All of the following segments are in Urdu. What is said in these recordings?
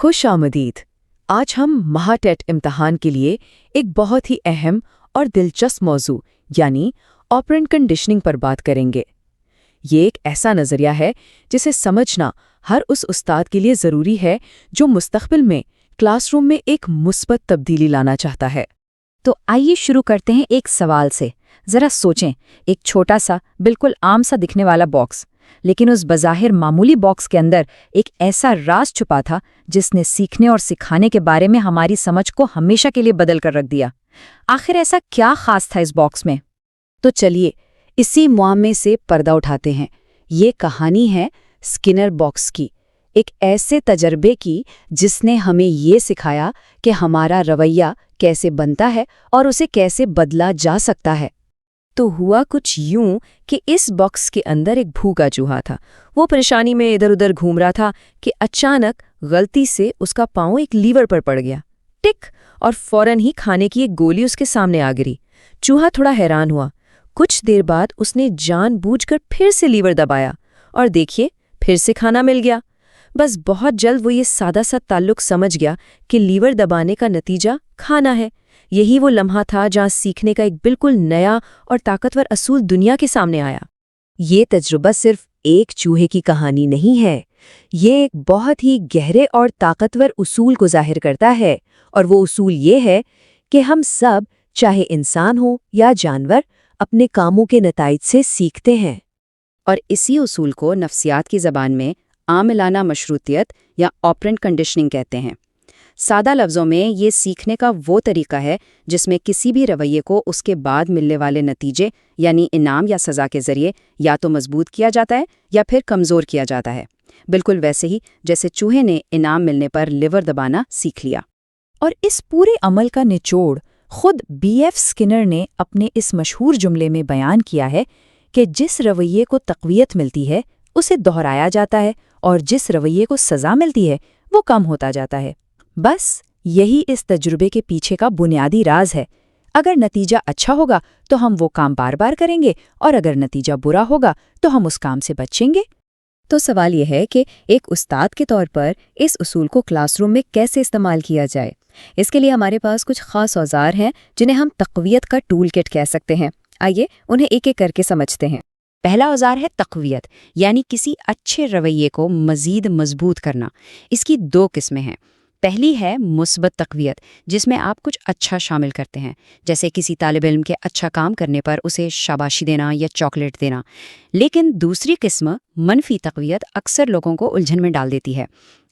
خوش آمدید۔ آج ہم مہاٹیٹ امتحان کے لیے ایک بہت ہی اہم اور دلچسپ موضوع یعنی آپرینٹ کنڈیشننگ پر بات کریں گے۔ یہ ایک ایسا نظریہ ہے جسے سمجھنا ہر اس استاد کے لیے ضروری ہے جو مستقبل میں کلاس روم میں ایک مثبت تبدیلی لانا چاہتا ہے۔ تو آئیے شروع کرتے ہیں ایک سوال سے۔ ذرا سوچیں، ایک چھوٹا سا بالکل عام سا دکھنے والا باکس، لیکن اس بظاہر معمولی باکس کے اندر ایک ایسا راز چھپا تھا جس نے سیکھنے اور سکھانے کے بارے میں ہماری سمجھ کو ہمیشہ کے لیے بدل کر رکھ دیا۔ آخر ایسا کیا خاص تھا اس باکس میں؟ تو چلیے اسی معاملے سے پردہ اٹھاتے ہیں۔ یہ کہانی ہے اسکنر باکس کی، ایک ایسے تجربے کی جس نے ہمیں یہ سکھایا کہ ہمارا رویہ کیسے بنتا ہے اور اسے کیسے بدلا جا سکتا ہے۔ تو ہوا کچھ یوں کہ اس باکس کے اندر ایک بھوکا چوہا تھا۔ وہ پریشانی میں ادھر ادھر گھوم رہا تھا کہ اچانک غلطی سے اس کا پاؤں ایک لیور پر پڑ گیا، ٹک، اور فوراً ہی کھانے کی ایک گولی اس کے سامنے آ گری۔ چوہا تھوڑا حیران ہوا۔ کچھ دیر بعد اس نے جان بوجھ کر پھر سے لیور دبایا اور دیکھیے پھر سے کھانا مل گیا۔ بس بہت جلد وہ یہ سادہ سا تعلق سمجھ گیا کہ لیور دبانے کا نتیجہ کھانا ہے۔ یہی وہ لمحہ تھا جہاں سیکھنے کا ایک بالکل نیا اور طاقتور اصول دنیا کے سامنے آیا۔ یہ تجربہ صرف ایک چوہے کی کہانی نہیں ہے، یہ ایک بہت ہی گہرے اور طاقتور اصول کو ظاہر کرتا ہے، اور وہ اصول یہ ہے کہ ہم سب، چاہے انسان ہو یا جانور، اپنے کاموں کے نتائج سے سیکھتے ہیں۔ اور اسی اصول کو نفسیات کی زبان میں عاملانہ مشروطیت یا آپرینٹ کنڈیشننگ کہتے ہیں۔ سادہ لفظوں میں یہ سیکھنے کا وہ طریقہ ہے جس میں کسی بھی رویے کو اس کے بعد ملنے والے نتیجے یعنی انعام یا سزا کے ذریعے یا تو مضبوط کیا جاتا ہے یا پھر کمزور کیا جاتا ہے، بالکل ویسے ہی جیسے چوہے نے انعام ملنے پر لیور دبانا سیکھ لیا۔ اور اس پورے عمل کا نچوڑ خود بی ایف اسکنر نے اپنے اس مشہور جملے میں بیان کیا ہے کہ جس رویے کو تقویت ملتی ہے اسے دہرایا جاتا ہے اور جس رویے کو سزا ملتی ہے وہ کم ہوتا جاتا ہے۔ بس یہی اس تجربے کے پیچھے کا بنیادی راز ہے۔ اگر نتیجہ اچھا ہوگا تو ہم وہ کام بار بار کریں گے، اور اگر نتیجہ برا ہوگا تو ہم اس کام سے بچیں گے۔ تو سوال یہ ہے کہ ایک استاد کے طور پر اس اصول کو کلاس روم میں کیسے استعمال کیا جائے؟ اس کے لیے ہمارے پاس کچھ خاص اوزار ہیں جنہیں ہم تقویت کا ٹول کٹ کہہ سکتے ہیں۔ آئیے انہیں ایک ایک کر کے سمجھتے ہیں۔ پہلا اوزار ہے تقویت، یعنی کسی اچھے رویے کو مزید مضبوط کرنا۔ اس کی دو قسمیں ہیں۔ پہلی ہے مثبت تقویت، جس میں آپ کچھ اچھا شامل کرتے ہیں، جیسے کسی طالب علم کے اچھا کام کرنے پر اسے شاباشی دینا یا چاکلیٹ دینا۔ لیکن دوسری قسم منفی تقویت اکثر لوگوں کو الجھن میں ڈال دیتی ہے۔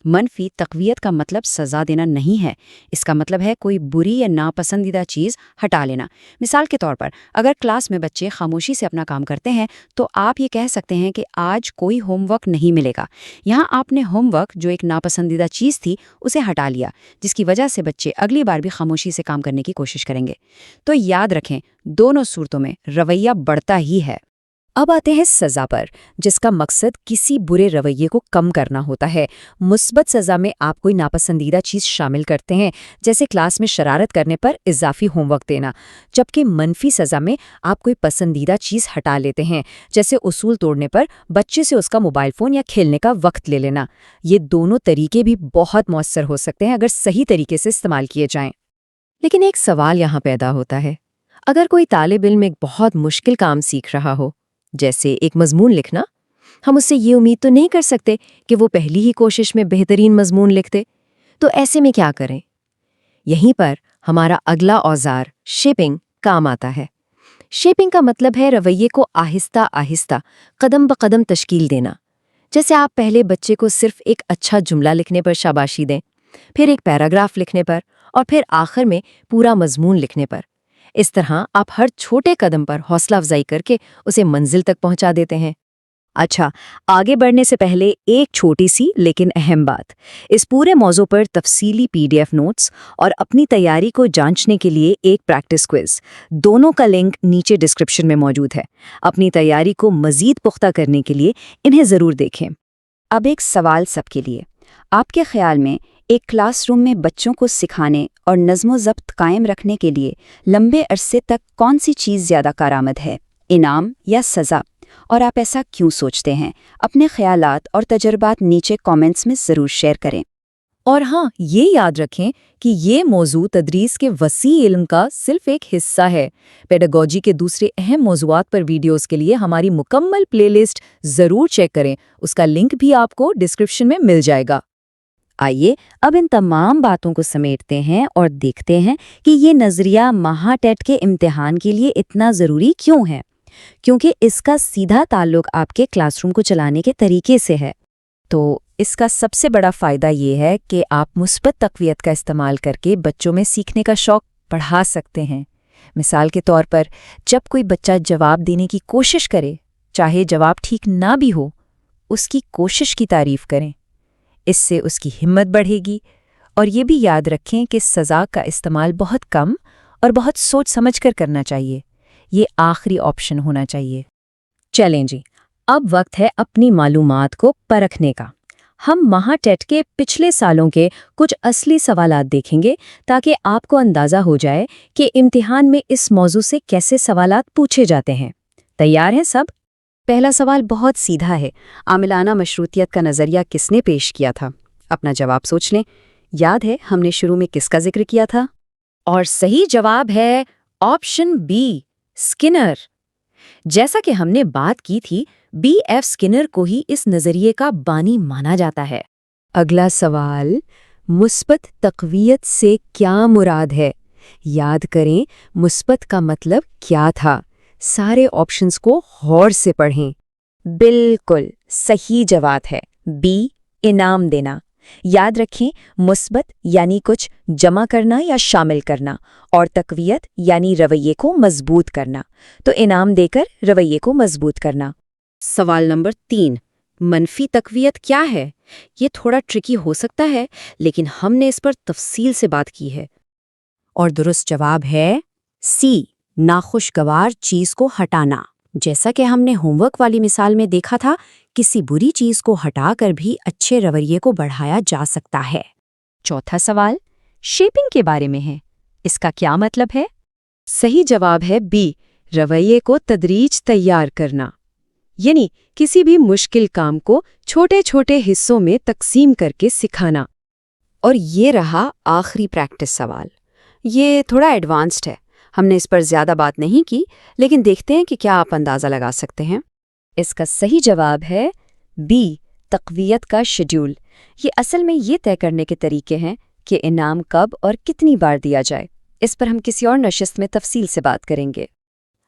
منفی تقویت کا مطلب سزا دینا نہیں ہے، اس کا مطلب ہے کوئی بری یا ناپسندیدہ چیز ہٹا لینا۔ مثال کے طور پر اگر کلاس میں بچے خاموشی سے اپنا کام کرتے ہیں تو آپ یہ کہہ سکتے ہیں کہ آج کوئی ہوم ورک نہیں ملے گا۔ یہاں آپ نے ہوم ورک، جو ایک ناپسندیدہ چیز تھی، اسے ہٹا لیا، جس کی وجہ سے بچے اگلی بار بھی خاموشی سے کام کرنے کی کوشش کریں گے۔ تو یاد رکھیں، دونوں صورتوں میں رویہ بڑھتا ہی ہے۔ اب آتے ہیں سزا پر، جس کا مقصد کسی برے رویے کو کم کرنا ہوتا ہے۔ مثبت سزا میں آپ کوئی ناپسندیدہ چیز شامل کرتے ہیں، جیسے کلاس میں شرارت کرنے پر اضافی ہوم ورک دینا، جبکہ منفی سزا میں آپ کوئی پسندیدہ چیز ہٹا لیتے ہیں، جیسے اصول توڑنے پر بچے سے اس کا موبائل فون یا کھیلنے کا وقت لے لینا۔ یہ دونوں طریقے بھی بہت مؤثر ہو سکتے ہیں اگر صحیح طریقے سے استعمال کیے جائیں۔ لیکن ایک سوال یہاں پیدا ہوتا ہے، اگر کوئی طالب علم ایک بہت مشکل کام سیکھ رہا ہو، جیسے ایک مضمون لکھنا، ہم اس سے یہ امید تو نہیں کر سکتے کہ وہ پہلی ہی کوشش میں بہترین مضمون لکھ دے۔ تو ایسے میں کیا کریں؟ یہیں پر ہمارا اگلا اوزار شیپنگ کام آتا ہے۔ شیپنگ کا مطلب ہے رویے کو آہستہ آہستہ، قدم بقدم تشکیل دینا۔ جیسے آپ پہلے بچے کو صرف ایک اچھا جملہ لکھنے پر شاباشی دیں، پھر ایک پیراگراف لکھنے پر، اور پھر آخر میں پورا مضمون لکھنے پر۔ اس طرح آپ ہر چھوٹے قدم پر حوصلہ افزائی کر کے اسے منزل تک پہنچا دیتے ہیں۔ اچھا، آگے بڑھنے سے پہلے ایک چھوٹی سی لیکن اہم بات۔ اس پورے موضوع پر تفصیلی PDF نوٹس اور اپنی تیاری کو جانچنے کے لیے ایک پریکٹس کوئز، دونوں کا لنک نیچے ڈسکرپشن میں موجود ہے۔ اپنی تیاری کو مزید پختہ کرنے کے لیے انہیں ضرور دیکھیں۔ اب ایک سوال سب کے لیے، آپ کے خیال میں ایک کلاس روم میں بچوں کو سکھانے اور نظم و ضبط قائم رکھنے کے لیے لمبے عرصے تک کون سی چیز زیادہ کارآمد ہے، انعام یا سزا؟ اور آپ ایسا کیوں سوچتے ہیں؟ اپنے خیالات اور تجربات نیچے کامنٹس میں ضرور شیئر کریں۔ اور ہاں، یہ یاد رکھیں کہ یہ موضوع تدریس کے وسیع علم کا صرف ایک حصہ ہے۔ پیڈاگوجی کے دوسرے اہم موضوعات پر ویڈیوز کے لیے ہماری مکمل پلے لسٹ ضرور چیک کریں، اس کا لنک بھی آپ کو ڈسکرپشن میں مل جائے گا۔ آئیے اب ان تمام باتوں کو سمیٹتے ہیں اور دیکھتے ہیں کہ یہ نظریہ مہا ٹیٹ کے امتحان کے لیے اتنا ضروری کیوں ہے، کیونکہ اس کا سیدھا تعلق آپ کے کلاس روم کو چلانے کے طریقے سے ہے۔ تو اس کا سب سے بڑا فائدہ یہ ہے کہ آپ مثبت تقویت کا استعمال کر کے بچوں میں سیکھنے کا شوق بڑھا سکتے ہیں۔ مثال کے طور پر، جب کوئی بچہ جواب دینے کی کوشش کرے، چاہے جواب ٹھیک نہ بھی ہو، اس کی کوشش کی تعریف کریں۔ اس سے اس کی ہمت بڑھے گی۔ اور یہ بھی یاد رکھیں کہ سزا کا استعمال بہت کم اور بہت سوچ سمجھ کر کرنا چاہیے۔ یہ آخری آپشن ہونا چاہیے۔ چلیں جی، اب وقت ہے اپنی معلومات کو پرکھنے کا۔ ہم مہا ٹیٹ کے پچھلے سالوں کے کچھ اصلی سوالات دیکھیں گے تاکہ آپ کو اندازہ ہو جائے کہ امتحان میں اس موضوع سے کیسے سوالات پوچھے جاتے ہیں۔ تیار ہیں سب؟ پہلا سوال بہت سیدھا ہے۔ عاملانہ مشروطیت کا نظریہ کس نے پیش کیا تھا؟ اپنا جواب سوچ لیں۔ یاد ہے ہم نے شروع میں کس کا ذکر کیا تھا؟ اور صحیح جواب ہے آپشن بی، اسکنر۔ جیسا کہ ہم نے بات کی تھی، بی ایف اسکنر کو ہی اس نظریے کا بانی مانا جاتا ہے۔ اگلا سوال، مثبت تقویت سے کیا مراد ہے؟ یاد کریں مثبت کا مطلب کیا تھا۔ سارے آپشنز کو غور سے پڑھیں۔ بالکل صحیح جواب ہے بی، انعام دینا۔ یاد رکھیں، مثبت یعنی کچھ جمع کرنا یا شامل کرنا، اور تقویت یعنی رویے کو مضبوط کرنا، تو انعام دے کر رویے کو مضبوط کرنا۔ سوال نمبر 3، منفی تقویت کیا ہے؟ یہ تھوڑا ٹرکی ہو سکتا ہے، لیکن ہم نے اس پر تفصیل سے بات کی ہے۔ اور درست جواب ہے سی، ناخوشگوار چیز کو ہٹانا۔ جیسا کہ ہم نے ہوم ورک والی مثال میں دیکھا تھا، کسی بری چیز کو ہٹا کر بھی اچھے رویے کو بڑھایا جا سکتا ہے۔ چوتھا سوال شیپنگ کے بارے میں ہے، اس کا کیا مطلب ہے؟ صحیح جواب ہے بی، رویے کو تدریج تیار کرنا، یعنی کسی بھی مشکل کام کو چھوٹے چھوٹے حصوں میں تقسیم کر کے سکھانا۔ اور یہ رہا آخری پریکٹس سوال۔ یہ تھوڑا ایڈوانسڈ ہے، ہم نے اس پر زیادہ بات نہیں کی، لیکن دیکھتے ہیں کہ کیا آپ اندازہ لگا سکتے ہیں۔ اس کا صحیح جواب ہے بی، تقویت کا شیڈول۔ یہ اصل میں یہ طے کرنے کے طریقے ہیں کہ انعام کب اور کتنی بار دیا جائے۔ اس پر ہم کسی اور نشست میں تفصیل سے بات کریں گے۔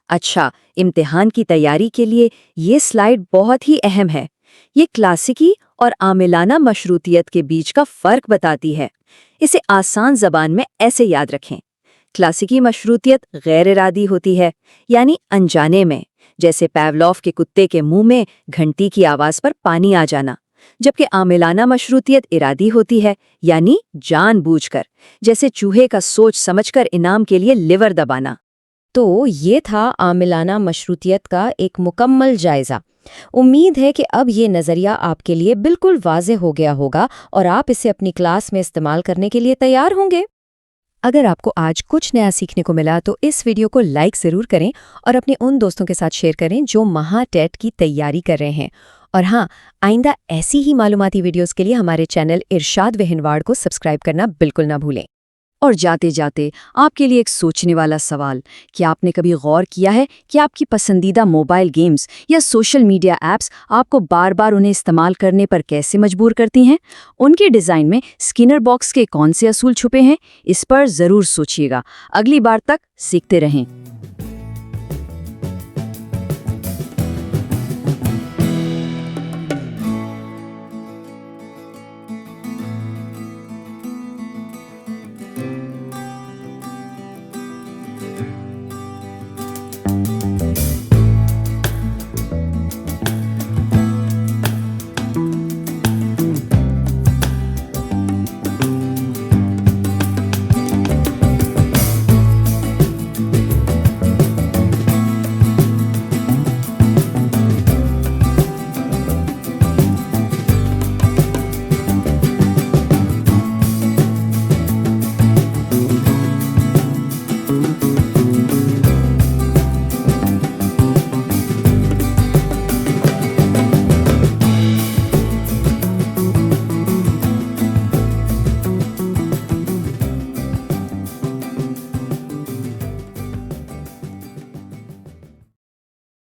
اچھا، امتحان کی تیاری کے لیے یہ سلائیڈ بہت ہی اہم ہے۔ یہ کلاسیکی اور عاملانہ مشروطیت کے بیچ کا فرق بتاتی ہے۔ اسے آسان زبان میں ایسے یاد رکھیں۔ کلاسیکی مشروطیت غیر ارادی ہوتی ہے، یعنی انجانے میں، جیسے پیولوف کے کتے کے منہ میں گھنٹی کی آواز پر پانی آ جانا، جبکہ عاملانہ مشروطیت ارادی ہوتی ہے، یعنی جان بوجھ کر، جیسے چوہے کا سوچ سمجھ کر انعام کے لیے لیور دبانا۔ تو یہ تھا عاملانہ مشروطیت کا ایک مکمل جائزہ۔ امید ہے کہ اب یہ نظریہ آپ کے لیے بالکل واضح ہو گیا ہوگا اور آپ اسے اپنی کلاس میں استعمال کرنے کے لیے تیار ہوں گے۔ اگر آپ کو آج کچھ نیا سیکھنے کو ملا تو اس ویڈیو کو لائک ضرور کریں اور اپنے ان دوستوں کے ساتھ شیئر کریں جو مہا ٹیٹ کی تیاری کر رہے ہیں۔ اور ہاں، آئندہ ایسی ہی معلوماتی ویڈیوز کے لیے ہمارے چینل ارشاد و ہنواڑ کو سبسکرائب کرنا بالکل نہ بھولیں۔ اور جاتے جاتے آپ کے لیے ایک سوچنے والا سوال، کیا آپ نے کبھی غور کیا ہے کہ آپ کی پسندیدہ موبائل گیمز یا سوشل میڈیا ایپس آپ کو بار بار انہیں استعمال کرنے پر کیسے مجبور کرتی ہیں؟ ان کے ڈیزائن میں اسکنر باکس کے کون سے اصول چھپے ہیں؟ اس پر ضرور سوچیے گا۔ اگلی بار تک سیکھتے رہیں۔